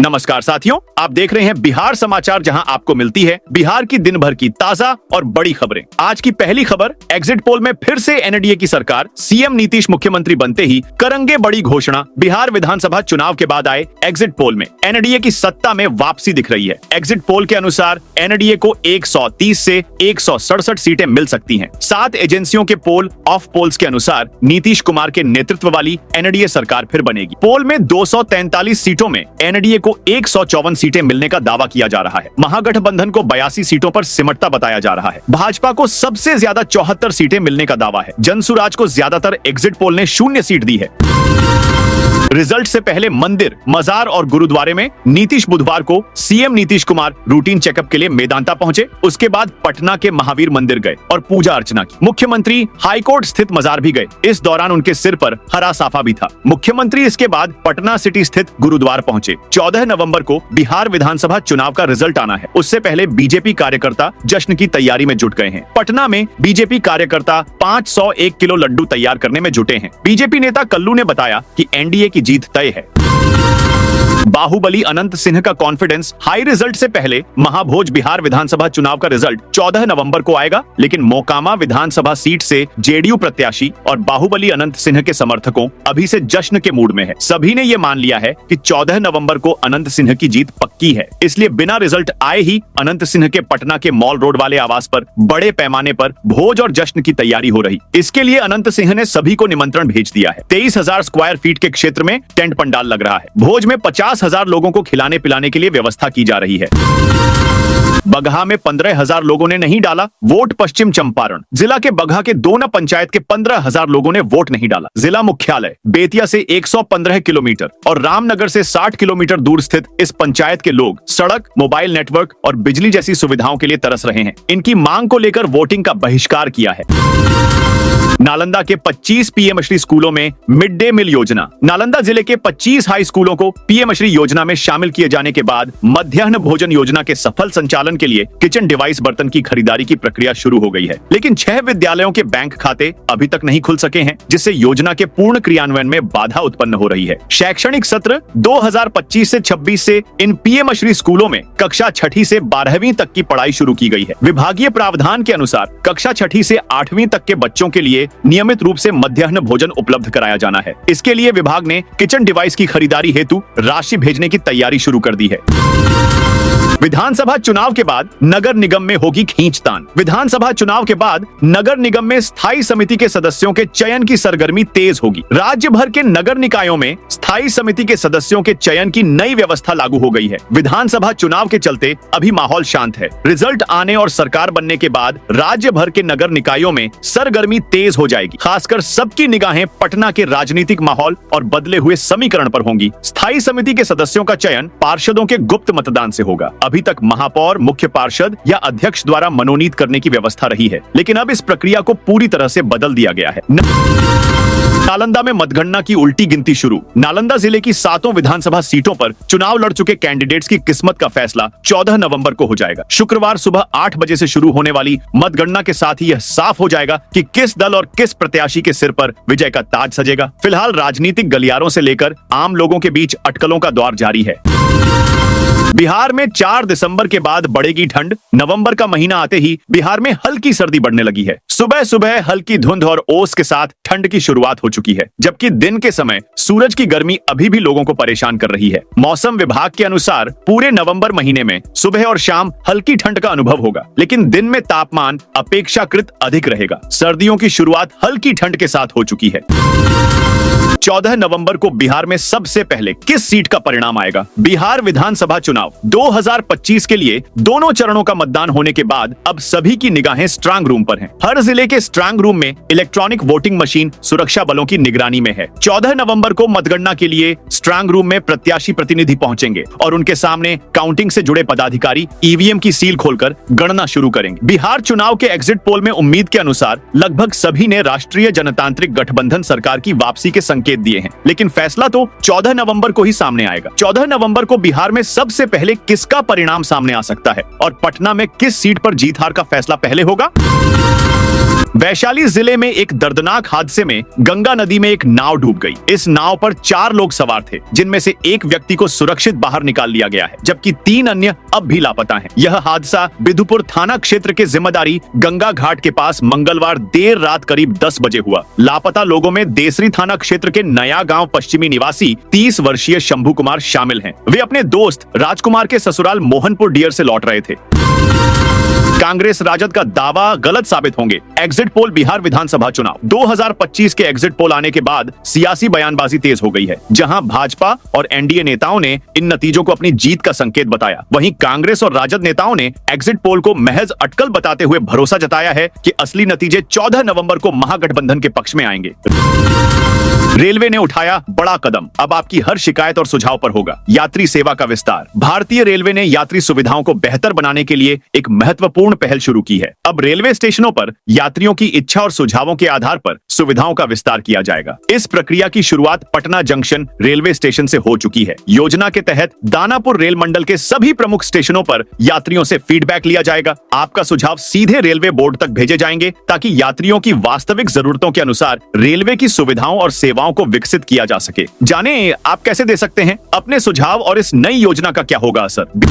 नमस्कार साथियों, आप देख रहे हैं बिहार समाचार, जहां आपको मिलती है बिहार की दिन भर की ताजा और बड़ी खबरें। आज की पहली खबर, एग्जिट पोल में फिर से एनडीए की सरकार, सीएम नीतीश मुख्यमंत्री बनते ही करेंगे बड़ी घोषणा। बिहार विधानसभा चुनाव के बाद आए एग्जिट पोल में एनडीए की सत्ता में वापसी दिख रही है। एग्जिट पोल के अनुसार एनडीए को 130 से 167 सीटें मिल सकती हैं। 7 एजेंसियों के पोल ऑफ पोल्स के अनुसार नीतीश कुमार के नेतृत्व वाली एनडीए सरकार फिर बनेगी। पोल में 243 सीटों में एनडीए को 154 सीटें मिलने का दावा किया जा रहा है। महागठबंधन को 82 सीटों पर सिमटता बताया जा रहा है। भाजपा को सबसे ज्यादा 74 सीटें मिलने का दावा है। जनसुराज को ज्यादातर एग्जिट पोल ने 0 सीट दी है। रिजल्ट से पहले मंदिर, मजार और गुरुद्वारे में नीतीश बुधवार को CM Nitish Kumar routine checkup के लिए मेदांता पहुंचे। उसके बाद पटना के महावीर मंदिर गए और पूजा अर्चना की। मुख्यमंत्री हाईकोर्ट स्थित मजार भी गए। इस दौरान उनके सिर पर हरा साफा भी था। मुख्यमंत्री इसके बाद पटना सिटी स्थित गुरुद्वार पहुंचे। 14 नवंबर को बिहार विधानसभा चुनाव का रिजल्ट आना है। उससे पहले बीजेपी कार्यकर्ता जश्न की तैयारी में जुट गए हैं। पटना में बीजेपी कार्यकर्ता 501 किलो लड्डू तैयार करने में जुटे हैं। बीजेपी नेता कल्लू ने बताया कि एनडीए की जीत तय है। बाहुबली अनंत सिंह का कॉन्फिडेंस हाई। रिजल्ट से पहले महाभोज बिहार विधानसभा चुनाव का रिजल्ट 14 नवंबर को आएगा, लेकिन मोकामा विधानसभा सीट से जेडीयू प्रत्याशी और बाहुबली अनंत सिंह के समर्थकों अभी से जश्न के मूड में है। सभी ने ये मान लिया है कि 14 नवंबर को अनंत सिंह की जीत पक्की है। इसलिए बिना रिजल्ट आए ही अनंत सिंह के पटना के मॉल रोड वाले आवास पर बड़े पैमाने पर भोज और जश्न की तैयारी हो रही। इसके लिए अनंत सिंह ने सभी को निमंत्रण भेज दिया है। 23,000 स्क्वायर फीट के क्षेत्र में टेंट पंडाल लग रहा है। भोज में 50,000 लोगों को खिलाने पिलाने के लिए व्यवस्था की जा रही है। बगहा में 15,000 लोगों ने नहीं डाला वोट। पश्चिम चंपारण जिला के बगहा के दोना पंचायत के 15,000 लोगों ने वोट नहीं डाला। जिला मुख्यालय बेतिया से 115 किलोमीटर और रामनगर से 60 किलोमीटर दूर स्थित इस पंचायत के लोग सड़क, मोबाइल नेटवर्क और बिजली जैसी सुविधाओं के लिए तरस रहे हैं। इनकी मांग को लेकर वोटिंग का बहिष्कार किया है। नालंदा के 25 पीएम श्री स्कूलों में मिड डे मील योजना। नालंदा जिले के 25 हाई स्कूलों को पीएम श्री योजना में शामिल किए जाने के बाद मध्याह्न भोजन योजना के सफल संचालन के लिए किचन डिवाइस बर्तन की खरीदारी की प्रक्रिया शुरू हो गई है। लेकिन 6 विद्यालयों के बैंक खाते अभी तक नहीं खुल सके हैं, जिससे योजना के पूर्ण क्रियान्वयन में बाधा उत्पन्न हो रही है। शैक्षणिक सत्र 2025 से 26 से इन पीएम श्री स्कूलों में कक्षा 6ठी से 12वीं तक की पढ़ाई शुरू की गई है। विभागीय प्रावधान के अनुसार कक्षा 6ठी से 8वीं तक के बच्चों के लिए नियमित रूप से मध्याह्न भोजन उपलब्ध कराया जाना है। इसके लिए विभाग ने किचन डिवाइस की खरीदारी हेतु राशि भेजने की तैयारी शुरू कर दी है। विधानसभा चुनाव के बाद नगर निगम में होगी खींचतान। विधानसभा चुनाव के बाद नगर निगम में स्थायी समिति के सदस्यों के चयन की सरगर्मी तेज होगी। राज्य भर के नगर निकायों में स्थायी समिति के सदस्यों के चयन की नई व्यवस्था लागू हो गई है। विधानसभा चुनाव के चलते अभी माहौल शांत है। रिजल्ट आने और सरकार बनने के बाद राज्य भर के नगर निकायों में सरगर्मी तेज हो जाएगी। खासकर सबकी निगाहें पटना के राजनीतिक माहौल और बदले हुए समीकरण पर होंगी। स्थायी समिति के सदस्यों का चयन पार्षदों के गुप्त मतदान से होगा। अभी तक महापौर, मुख्य पार्षद या अध्यक्ष द्वारा मनोनीत करने की व्यवस्था रही है, लेकिन अब इस प्रक्रिया को पूरी तरह से बदल दिया गया है। नालंदा में मतगणना की उल्टी गिनती शुरू। नालंदा जिले की 7 विधानसभा सीटों पर चुनाव लड़ चुके कैंडिडेट्स की किस्मत का फैसला 14 नवंबर को हो जाएगा। शुक्रवार सुबह 8 बजे से शुरू होने वाली मतगणना के साथ ही यह साफ हो जाएगा कि किस दल और किस प्रत्याशी के सिर पर विजय का ताज सजेगा। फिलहाल राजनीतिक गलियारों से लेकर आम लोगों के बीच अटकलों का दौर जारी है। बिहार में 4 दिसंबर के बाद बढ़ेगी ठंड। नवंबर का महीना आते ही बिहार में हल्की सर्दी बढ़ने लगी है। सुबह सुबह हल्की धुंध और ओस के साथ ठंड की शुरुआत हो चुकी है, जबकि दिन के समय सूरज की गर्मी अभी भी लोगों को परेशान कर रही है। मौसम विभाग के अनुसार पूरे नवंबर महीने में सुबह और शाम हल्की ठंड का अनुभव होगा, लेकिन दिन में तापमान अपेक्षाकृत अधिक रहेगा। सर्दियों की शुरुआत हल्की ठंड के साथ हो चुकी है। 14 नवंबर को बिहार में सबसे पहले किस सीट का परिणाम आएगा? बिहार विधानसभा चुनाव 2025 के लिए दोनों चरणों का मतदान होने के बाद अब सभी की निगाहें स्ट्रांग रूम पर हैं। हर जिले के स्ट्रांग रूम में इलेक्ट्रॉनिक वोटिंग मशीन सुरक्षा बलों की निगरानी में है। 14 नवंबर को मतगणना के लिए स्ट्रांग रूम में प्रत्याशी प्रतिनिधि पहुंचेंगे और उनके सामने काउंटिंग से जुड़े पदाधिकारी ईवीएम की सील खोलकर गणना शुरू करेंगे। बिहार चुनाव के एग्जिट पोल में उम्मीद के अनुसार लगभग सभी ने राष्ट्रीय जनतांत्रिक गठबंधन सरकार की वापसी के संकेत दिए हैं, लेकिन फैसला तो 14 नवंबर को ही सामने आएगा। 14 नवंबर को बिहार में सबसे पहले किसका परिणाम सामने आ सकता है और पटना में किस सीट पर जीत हार का फैसला पहले होगा? वैशाली जिले में एक दर्दनाक हादसे में गंगा नदी में एक नाव डूब गई। इस नाव पर 4 लोग सवार थे, जिनमें से एक व्यक्ति को सुरक्षित बाहर निकाल लिया गया है, जबकि 3 अन्य अब भी लापता हैं। यह हादसा बिधुपुर थाना क्षेत्र के जिम्मेदारी गंगा घाट के पास मंगलवार देर रात करीब 10 बजे हुआ। लापता लोगों में देसरी थाना क्षेत्र के नया गांव पश्चिमी निवासी 30 वर्षीय शंभू कुमार शामिल हैं। वे अपने दोस्त राजकुमार के ससुराल मोहनपुर डियर से लौट रहे थे। कांग्रेस राजद का दावा गलत साबित होंगे। एग्जिट पोल बिहार विधानसभा चुनाव 2025 के एग्जिट पोल आने के बाद सियासी बयानबाजी तेज हो गई है। जहां भाजपा और एनडीए नेताओं ने इन नतीजों को अपनी जीत का संकेत बताया, वहीं कांग्रेस और राजद नेताओं ने एग्जिट पोल को महज अटकल बताते हुए भरोसा जताया है कि असली नतीजे 14 नवंबर को महागठबंधन के पक्ष में आएंगे। रेलवे ने उठाया बड़ा कदम, अब आपकी हर शिकायत और सुझाव पर होगा यात्री सेवा का विस्तार। भारतीय रेलवे ने यात्री सुविधाओं को बेहतर बनाने के लिए एक महत्वपूर्ण पहल शुरू की है। अब रेलवे स्टेशनों पर यात्रियों की इच्छा और सुझावों के आधार पर सुविधाओं का विस्तार किया जाएगा। इस प्रक्रिया की शुरुआत पटना जंक्शन रेलवे स्टेशन से हो चुकी है। योजना के तहत दानापुर रेल मंडल के सभी प्रमुख स्टेशनों पर यात्रियों से फीडबैक लिया जाएगा। आपका सुझाव सीधे रेलवे बोर्ड तक भेजे जाएंगे, ताकि यात्रियों की वास्तविक जरूरतों के अनुसार रेलवे की सुविधाओं और सेवाओं को विकसित किया जा सके। जाने आप कैसे दे सकते हैं अपने सुझाव और इस नई योजना का क्या होगा असर।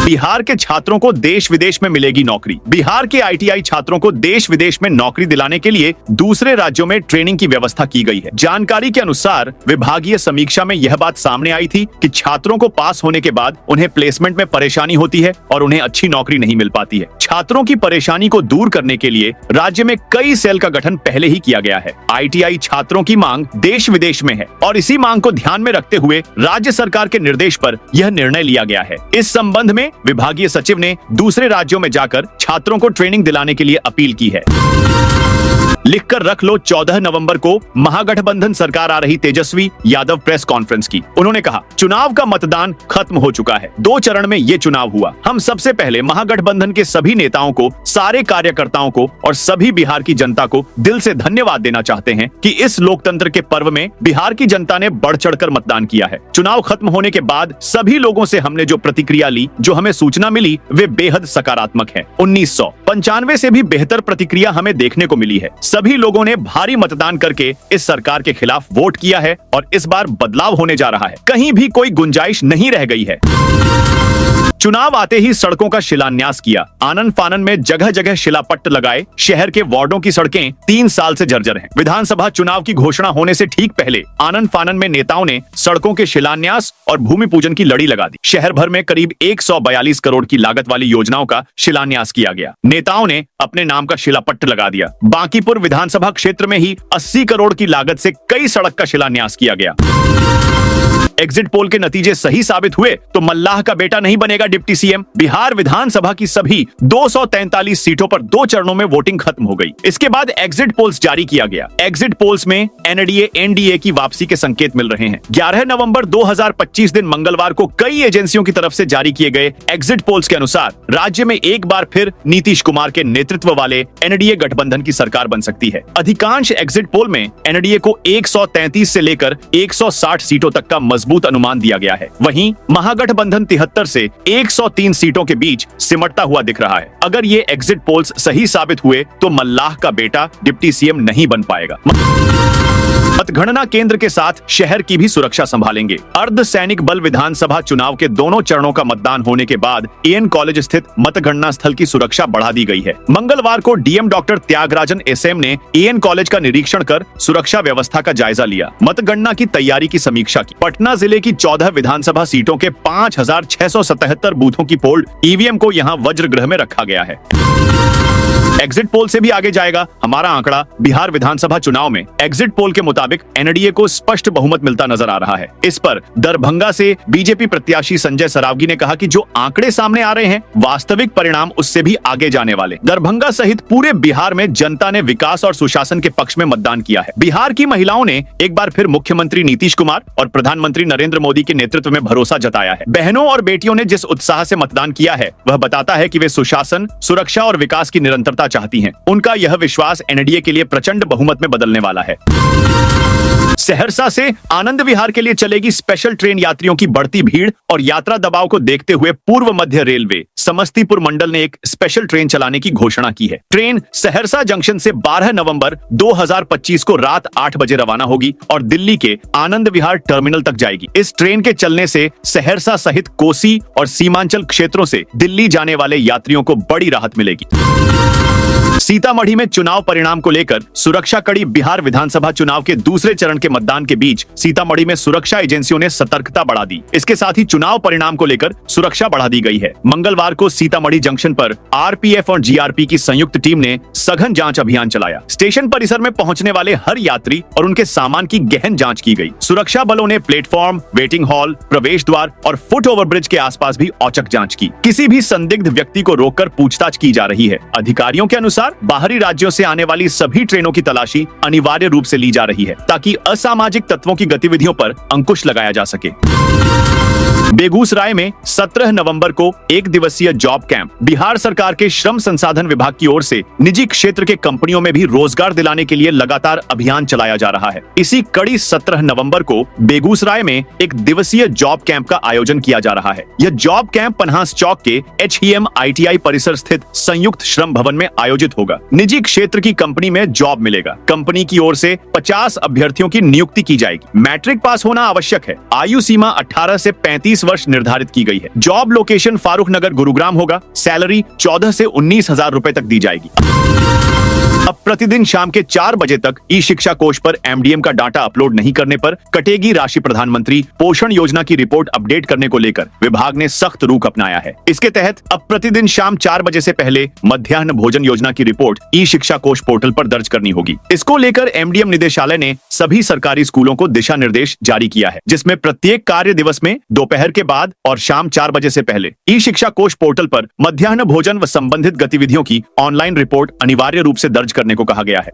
बिहार के छात्रों को देश विदेश में मिलेगी नौकरी। बिहार के आईटीआई छात्रों को देश विदेश में नौकरी दिलाने के लिए दूसरे राज्यों में ट्रेनिंग की व्यवस्था की गई है। जानकारी के अनुसार विभागीय समीक्षा में यह बात सामने आई थी कि छात्रों को पास होने के बाद उन्हें प्लेसमेंट में परेशानी होती है और उन्हें अच्छी नौकरी नहीं मिल पाती है। छात्रों की परेशानी को दूर करने के लिए राज्य में कई सेल का गठन पहले ही किया गया है। आईटीआई छात्रों की मांग देश विदेश में है और इसी मांग को ध्यान में रखते हुए राज्य सरकार के निर्देश पर यह निर्णय लिया गया है। इस संबंध में विभागीय सचिव ने दूसरे राज्यों में जाकर छात्रों को ट्रेनिंग दिलाने के लिए अपील की है। लिखकर रख लो 14 नवंबर को महागठबंधन सरकार आ रही तेजस्वी यादव प्रेस कॉन्फ्रेंस की। उन्होंने कहा, चुनाव का मतदान खत्म हो चुका है। 2 चरण में ये चुनाव हुआ। हम सबसे पहले महागठबंधन के सभी नेताओं को, सारे कार्यकर्ताओं को और सभी बिहार की जनता को दिल से धन्यवाद देना चाहते हैं कि इस लोकतंत्र के पर्व में बिहार की जनता ने बढ़ चढ़कर मतदान किया है। चुनाव खत्म होने के बाद सभी लोगों से हमने जो प्रतिक्रिया ली, जो हमें सूचना मिली, वे बेहद सकारात्मक है। 1995 से भी बेहतर प्रतिक्रिया हमें देखने को मिली है। सभी लोगों ने भारी मतदान करके इस सरकार के खिलाफ वोट किया है और इस बार बदलाव होने जा रहा है। कहीं भी कोई गुंजाइश नहीं रह गई है। चुनाव आते ही सड़कों का शिलान्यास किया। आनन फानन में जगह जगह शिलापट्ट लगाए। शहर के वार्डों की सड़कें 3 साल से जर्जर हैं। विधानसभा चुनाव की घोषणा होने से ठीक पहले आनन फानन में नेताओं ने सड़कों के शिलान्यास और भूमि पूजन की लड़ी लगा दी। शहर भर में करीब 142 करोड़ की लागत वाली योजनाओं का शिलान्यास किया गया। नेताओं ने अपने नाम का शिलापट्ट लगा दिया। बांकीपुर विधानसभा क्षेत्र में ही 80 करोड़ की लागत से कई सड़क का शिलान्यास किया गया। एग्जिट पोल के नतीजे सही साबित हुए तो मल्लाह का बेटा नहीं बनेगा डिप्टी सीएम। बिहार विधानसभा की सभी 243 सीटों पर 2 चरणों में वोटिंग खत्म हो गई। इसके बाद एग्जिट पोल्स जारी किया गया। एग्जिट पोल्स में एनडीए एनडीए की वापसी के संकेत मिल रहे हैं। 11 नवंबर 2025 दिन मंगलवार को कई एजेंसियों की तरफ से जारी किए गए एग्जिट पोल्स के अनुसार राज्य में एक बार फिर नीतीश कुमार के नेतृत्व वाले एनडीए गठबंधन की सरकार बन सकती है। अधिकांश एग्जिट पोल में एनडीए को 133 से लेकर 160 सीटों तक का मजबूत अनुमान दिया गया है। वहीं महागठबंधन 73 से 103 सीटों के बीच सिमटता हुआ दिख रहा है। अगर ये एग्जिट पोल्स सही साबित हुए तो मल्लाह का बेटा डिप्टी सीएम नहीं बन पाएगा। मतगणना केंद्र के साथ शहर की भी सुरक्षा संभालेंगे। अर्धसैनिक बल विधानसभा चुनाव के दोनों चरणों का मतदान होने के बाद एएन कॉलेज स्थित मतगणना स्थल की सुरक्षा बढ़ा दी गई है। मंगलवार को डीएम डॉक्टर त्यागराजन एसएम ने एएन कॉलेज का निरीक्षण कर सुरक्षा व्यवस्था का जायजा लिया। मतगणना की तैयारी की समीक्षा की। पटना जिले की 14 विधानसभा सीटों के 5677 बूथों की पोल ईवीएम को यहां वज्रगृह में रखा गया है। एग्जिट पोल से भी आगे जाएगा हमारा आंकड़ा। बिहार विधानसभा चुनाव में एग्जिट पोल के मुताबिक एनडीए को स्पष्ट बहुमत मिलता नजर आ रहा है। इस पर दरभंगा से बीजेपी प्रत्याशी संजय सरावगी ने कहा कि जो आंकड़े सामने आ रहे हैं, वास्तविक परिणाम उससे भी आगे जाने वाले। दरभंगा सहित पूरे बिहार में जनता ने विकास और सुशासन के पक्ष में मतदान किया है। बिहार की महिलाओं ने एक बार फिर मुख्यमंत्री नीतीश कुमार और प्रधानमंत्री नरेंद्र मोदी के नेतृत्व में भरोसा जताया है। बहनों और बेटियों ने जिस उत्साह से मतदान किया है, वह बताता है कि वे सुशासन, सुरक्षा और विकास की निरंतरता चाहती हैं। उनका यह विश्वास एनडीए के लिए प्रचंड बहुमत में बदलने वाला है। सहरसा से आनंद विहार के लिए चलेगी स्पेशल ट्रेन। यात्रियों की बढ़ती भीड़ और यात्रा दबाव को देखते हुए पूर्व मध्य रेलवे समस्तीपुर मंडल ने एक स्पेशल ट्रेन चलाने की घोषणा की है। ट्रेन सहरसा जंक्शन से 12 नवंबर 2025 को रात 8 बजे रवाना होगी और दिल्ली के आनंद विहार टर्मिनल तक जाएगी। इस ट्रेन के चलने से सहरसा सहित कोसी और सीमांचल क्षेत्रों से दिल्ली जाने वाले यात्रियों को बड़ी राहत मिलेगी। सीतामढ़ी में चुनाव परिणाम को लेकर सुरक्षा कड़ी। बिहार विधानसभा चुनाव के दूसरे चरण के मतदान के बीच सीतामढ़ी में सुरक्षा एजेंसियों ने सतर्कता बढ़ा दी। इसके साथ ही चुनाव परिणाम को लेकर सुरक्षा बढ़ा दी गई है। मंगलवार को सीतामढ़ी जंक्शन पर आरपीएफ और जीआरपी की संयुक्त टीम ने सघन जांच अभियान चलाया। स्टेशन परिसर में पहुंचने वाले हर यात्री और उनके सामान की गहन जांच की गई। सुरक्षा बलों ने प्लेटफॉर्म, वेटिंग हॉल, प्रवेश द्वार और फुट ओवरब्रिज के आसपास भी औचक जांच की। किसी भी संदिग्ध व्यक्ति को रोककर पूछताछ की जा रही है। अधिकारियों के अनुसार बाहरी राज्यों से आने वाली सभी ट्रेनों की तलाशी अनिवार्य रूप से ली जा रही है ताकि असामाजिक तत्वों की गतिविधियों पर अंकुश लगाया जा सके। बेगूसराय में 17 नवंबर को एक दिवसीय जॉब कैंप। बिहार सरकार के श्रम संसाधन विभाग की ओर से निजी क्षेत्र के कंपनियों में भी रोजगार दिलाने के लिए लगातार अभियान चलाया जा रहा है। इसी कड़ी 17 नवंबर को बेगूसराय में एक दिवसीय जॉब कैंप का आयोजन किया जा रहा है। यह जॉब कैंप पन्हास चौक के HEM ITI परिसर स्थित संयुक्त श्रम भवन में आयोजित होगा। निजी क्षेत्र की कंपनी में जॉब मिलेगा। कंपनी की ओर से 50 अभ्यर्थियों की नियुक्ति की जाएगी। मैट्रिक पास होना आवश्यक है। आयु सीमा 18 से 35 वर्ष निर्धारित की गई है। जॉब लोकेशन फारूक नगर गुरुग्राम होगा। सैलरी 14 से 19,000 रुपए तक दी जाएगी। अब प्रतिदिन शाम के 4 बजे तक ई शिक्षा कोष पर MDM का डाटा अपलोड नहीं करने पर कटेगी राशि। प्रधानमंत्री पोषण योजना की रिपोर्ट अपडेट करने को लेकर विभाग ने सख्त रुख अपनाया है। इसके तहत अब प्रतिदिन शाम 4 बजे से पहले मध्याह्न भोजन योजना की रिपोर्ट ई शिक्षा कोष पोर्टल पर दर्ज करनी होगी। इसको लेकर MDM निदेशालय ने सभी सरकारी स्कूलों को दिशा निर्देश जारी किया है, जिसमें प्रत्येक कार्य दिवस में दोपहर के बाद और शाम 4 बजे से पहले ई शिक्षा कोष पोर्टल पर मध्याह्न भोजन व संबंधित गतिविधियों की ऑनलाइन रिपोर्ट अनिवार्य रूप से दर्ज करने को कहा गया है।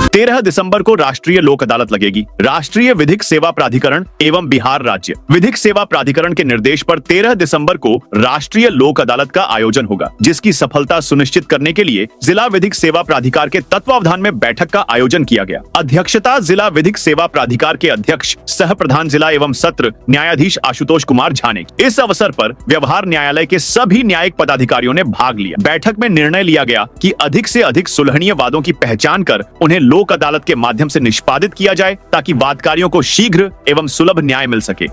13 दिसंबर को राष्ट्रीय लोक अदालत लगेगी। राष्ट्रीय विधिक सेवा प्राधिकरण एवं बिहार राज्य विधिक सेवा प्राधिकरण के निर्देश पर 13 दिसंबर को राष्ट्रीय लोक अदालत का आयोजन होगा, जिसकी सफलता सुनिश्चित करने के लिए जिला विधिक सेवा प्राधिकार के तत्वावधान में बैठक का आयोजन किया गया। अध्यक्षता जिला विधिक सेवा प्राधिकार के अध्यक्ष सह प्रधान जिला एवं सत्र न्यायाधीश आशुतोष कुमार झा ने। इस अवसर पर व्यवहार न्यायालय के सभी न्यायिक पदाधिकारियों ने भाग लिया। बैठक में निर्णय लिया गया कि अधिक से अधिक सुलहनीय वादों की पहचान कर उन्हें लोक अदालत के माध्यम से निष्पादित किया जाए ताकि वादकारियों को शीघ्र एवं सुलभ न्याय मिल सके।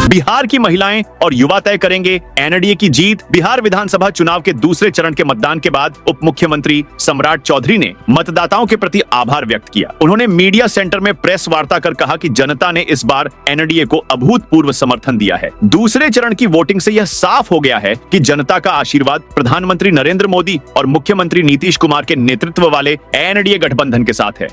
बिहार की महिलाएं और युवा तय करेंगे एनडीए की जीत। बिहार विधानसभा चुनाव के दूसरे चरण के मतदान के बाद उप मुख्यमंत्री सम्राट चौधरी ने मतदाताओं के प्रति आभार व्यक्त किया। उन्होंने मीडिया सेंटर में प्रेस वार्ता कर कहा कि जनता ने इस बार एनडीए को अभूतपूर्व समर्थन दिया है। दूसरे चरण की वोटिंग से यह साफ हो गया है कि जनता का आशीर्वाद प्रधानमंत्री नरेंद्र मोदी और मुख्यमंत्री नीतीश कुमार के नेतृत्व वाले एनडीए गठबंधन के साथ है।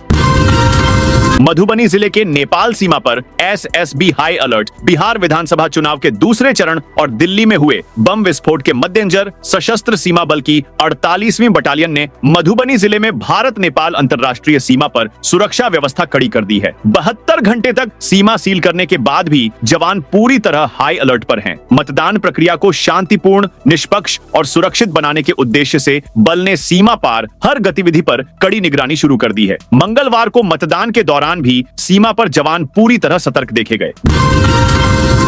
मधुबनी जिले के नेपाल सीमा पर SSB हाई अलर्ट। बिहार विधानसभा चुनाव के दूसरे चरण और दिल्ली में हुए बम विस्फोट के मद्देनजर सशस्त्र सीमा बल की 48वीं बटालियन ने मधुबनी जिले में भारत नेपाल अंतर्राष्ट्रीय सीमा पर सुरक्षा व्यवस्था कड़ी कर दी है। 72 घंटे तक सीमा सील करने के बाद भी जवान पूरी तरह हाई अलर्ट पर हैं। मतदान प्रक्रिया को शांतिपूर्ण, निष्पक्ष और सुरक्षित बनाने के उद्देश्य से बल ने सीमा पार हर गतिविधि पर कड़ी निगरानी शुरू कर दी है। मंगलवार को मतदान के दौरान भी सीमा पर जवान पूरी तरह सतर्क देखे गए।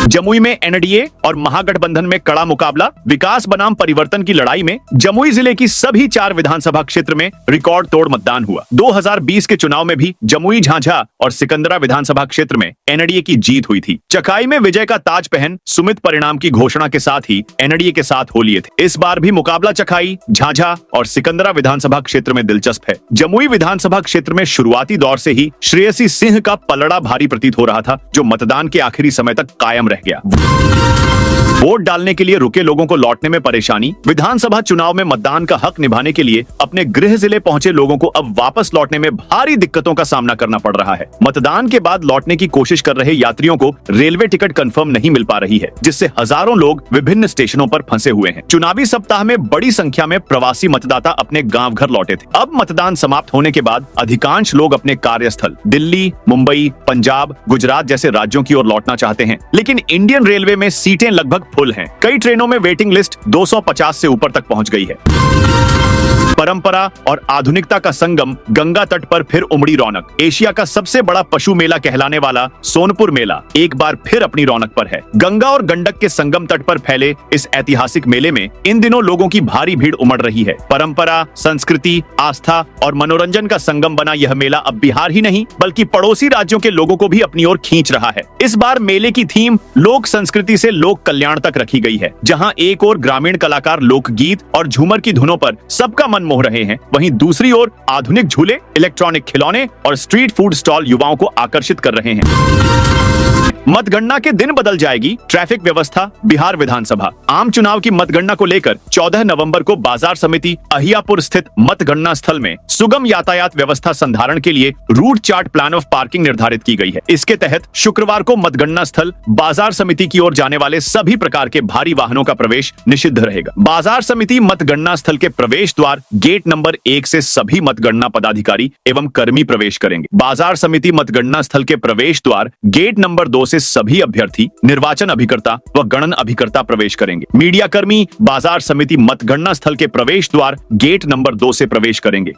जमुई में एनडीए और महागठबंधन में कड़ा मुकाबला। विकास बनाम परिवर्तन की लड़ाई में जमुई जिले की सभी 4 विधानसभा क्षेत्र में रिकॉर्ड तोड़ मतदान हुआ। 2020 के चुनाव में भी जमुई, झांझा और सिकंदरा विधानसभा क्षेत्र में एनडीए की जीत हुई थी। चकाई में विजय का ताज पहन सुमित परिणाम की घोषणा के साथ ही एनडीए के साथ हो लिए थे। इस बार भी मुकाबला चकाई, झांझा और सिकंदरा विधानसभा क्षेत्र में दिलचस्प है। जमुई विधानसभा क्षेत्र में शुरुआती दौर से ही श्रेयसी सिंह का पलड़ा भारी प्रतीत हो रहा था, जो मतदान के आखिरी समय तक कायम रह गया। वोट डालने के लिए रुके लोगों को लौटने में परेशानी। विधानसभा चुनाव में मतदान का हक निभाने के लिए अपने गृह जिले पहुंचे लोगों को अब वापस लौटने में भारी दिक्कतों का सामना करना पड़ रहा है। मतदान के बाद लौटने की कोशिश कर रहे यात्रियों को रेलवे टिकट कंफर्म नहीं मिल पा रही है, जिससे हजारों लोग विभिन्न स्टेशनों पर फंसे हुए हैं। चुनावी सप्ताह में बड़ी संख्या में प्रवासी मतदाता अपने गाँव घर लौटे थे। अब मतदान समाप्त होने के बाद अधिकांश लोग अपने कार्यस्थल दिल्ली, मुंबई, पंजाब, गुजरात जैसे राज्यों की ओर लौटना चाहते हैं, लेकिन इंडियन रेलवे में सीटें लगभग फुल हैं। कई ट्रेनों में वेटिंग लिस्ट 250 से ऊपर तक पहुंच गई है। परंपरा और आधुनिकता का संगम, गंगा तट पर फिर उमड़ी रौनक। एशिया का सबसे बड़ा पशु मेला कहलाने वाला सोनपुर मेला एक बार फिर अपनी रौनक पर है। गंगा और गंडक के संगम तट पर फैले इस ऐतिहासिक मेले में इन दिनों लोगों की भारी भीड़ उमड़ रही है। परंपरा, संस्कृति, आस्था और मनोरंजन का संगम बना यह मेला अब बिहार ही नहीं बल्कि पड़ोसी राज्यों के लोगों को भी अपनी ओर खींच रहा है। इस बार मेले की थीम लोक संस्कृति से लोक कल्याण तक रखी गई है, जहां एक ओर ग्रामीण कलाकार लोकगीत और झूमर की धुनों पर सबका मन मोह रहे हैं, वहीं दूसरी ओर आधुनिक झूले, इलेक्ट्रॉनिक खिलौने और स्ट्रीट फूड स्टॉल युवाओं को आकर्षित कर रहे हैं। मतगणना के दिन बदल जाएगी ट्रैफिक व्यवस्था। बिहार विधानसभा आम चुनाव की मतगणना को लेकर 14 नवंबर को बाजार समिति अहियापुर स्थित मतगणना स्थल में सुगम यातायात व्यवस्था संधारण के लिए route chart plan of parking निर्धारित की गई है। इसके तहत शुक्रवार को मतगणना स्थल बाजार समिति की ओर जाने वाले सभी प्रकार के भारी वाहनों का प्रवेश निषिद्ध रहेगा। बाजार समिति मतगणना स्थल के प्रवेश द्वार गेट नंबर 1 से सभी मतगणना पदाधिकारी एवं कर्मी प्रवेश करेंगे। बाजार समिति मतगणना स्थल के प्रवेश द्वार गेट नंबर 2 से सभी अभ्यर्थी, निर्वाचन अभिकर्ता व गणन अभिकर्ता प्रवेश करेंगे। मीडिया कर्मी बाजार समिति मतगणना स्थल के प्रवेश द्वार गेट नंबर 2 से प्रवेश करेंगे।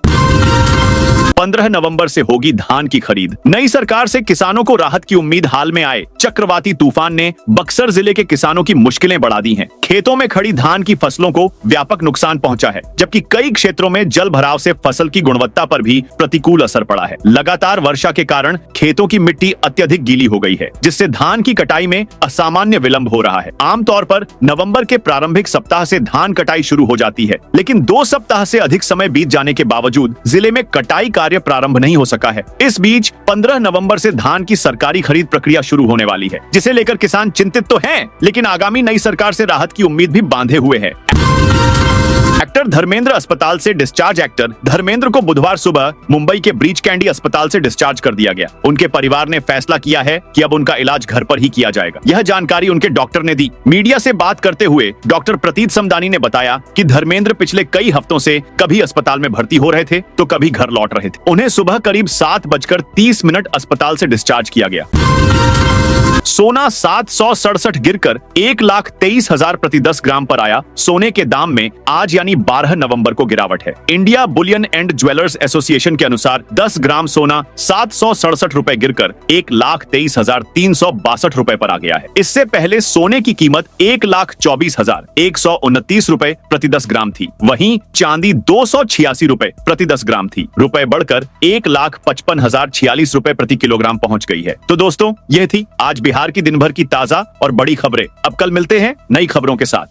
15 नवंबर से होगी धान की खरीद। नई सरकार से किसानों को राहत की उम्मीद हाल में आए चक्रवाती तूफान ने बक्सर जिले के किसानों की मुश्किलें बढ़ा दी हैं। खेतों में खड़ी धान की फसलों को व्यापक नुकसान पहुंचा है, जबकि कई क्षेत्रों में जल भराव से फसल की गुणवत्ता पर भी प्रतिकूल असर पड़ा है। लगातार वर्षा के कारण खेतों की मिट्टी अत्यधिक गीली हो गई है, जिससे धान की कटाई में असामान्य विलंब हो रहा है। आमतौर पर नवंबर के प्रारंभिक सप्ताह से धान कटाई शुरू हो जाती है, लेकिन 2 सप्ताह से अधिक समय बीत जाने के बावजूद जिले में कटाई कार्य प्रारंभ नहीं हो सका है। इस बीच 15 नवंबर से धान की सरकारी खरीद प्रक्रिया शुरू होने वाली है, जिसे लेकर किसान चिंतित तो हैं, लेकिन आगामी नई सरकार से राहत की उम्मीद भी बांधे हुए है। एक्टर धर्मेंद्र अस्पताल से डिस्चार्ज। एक्टर धर्मेंद्र को बुधवार सुबह मुंबई के ब्रीच कैंडी अस्पताल से डिस्चार्ज कर दिया गया। उनके परिवार ने फैसला किया है कि अब उनका इलाज घर पर ही किया जाएगा। यह जानकारी उनके डॉक्टर ने दी। मीडिया से बात करते हुए डॉक्टर प्रतीत समदानी ने बताया कि धर्मेंद्र पिछले कई हफ्तों से कभी अस्पताल में भर्ती हो रहे थे तो कभी घर लौट रहे थे। उन्हें सुबह करीब 7:30 अस्पताल से डिस्चार्ज किया गया। सोना 767 गिरकर 1,23,000 प्रति 10 ग्राम पर आया। सोने के दाम में आज यानी 12 नवंबर को गिरावट है। India Boolean and jewellers association के अनुसार 10 ग्राम सोना 767 रुपए गिरकर 1,23,362 रुपए पर आ गया है। इससे पहले सोने की कीमत 1,24,129 रुपए प्रति 10 ग्राम थी। वहीं चांदी 286 रुपए प्रति 10 ग्राम थी। रुपए बढ़कर 1,55,046 रुपए प्रति किलोग्राम पहुंच गई है। तो दोस्तों, यह थी आज बिहार की दिन भर की ताजा और बड़ी खबरें। अब कल मिलते हैं नई खबरों के साथ।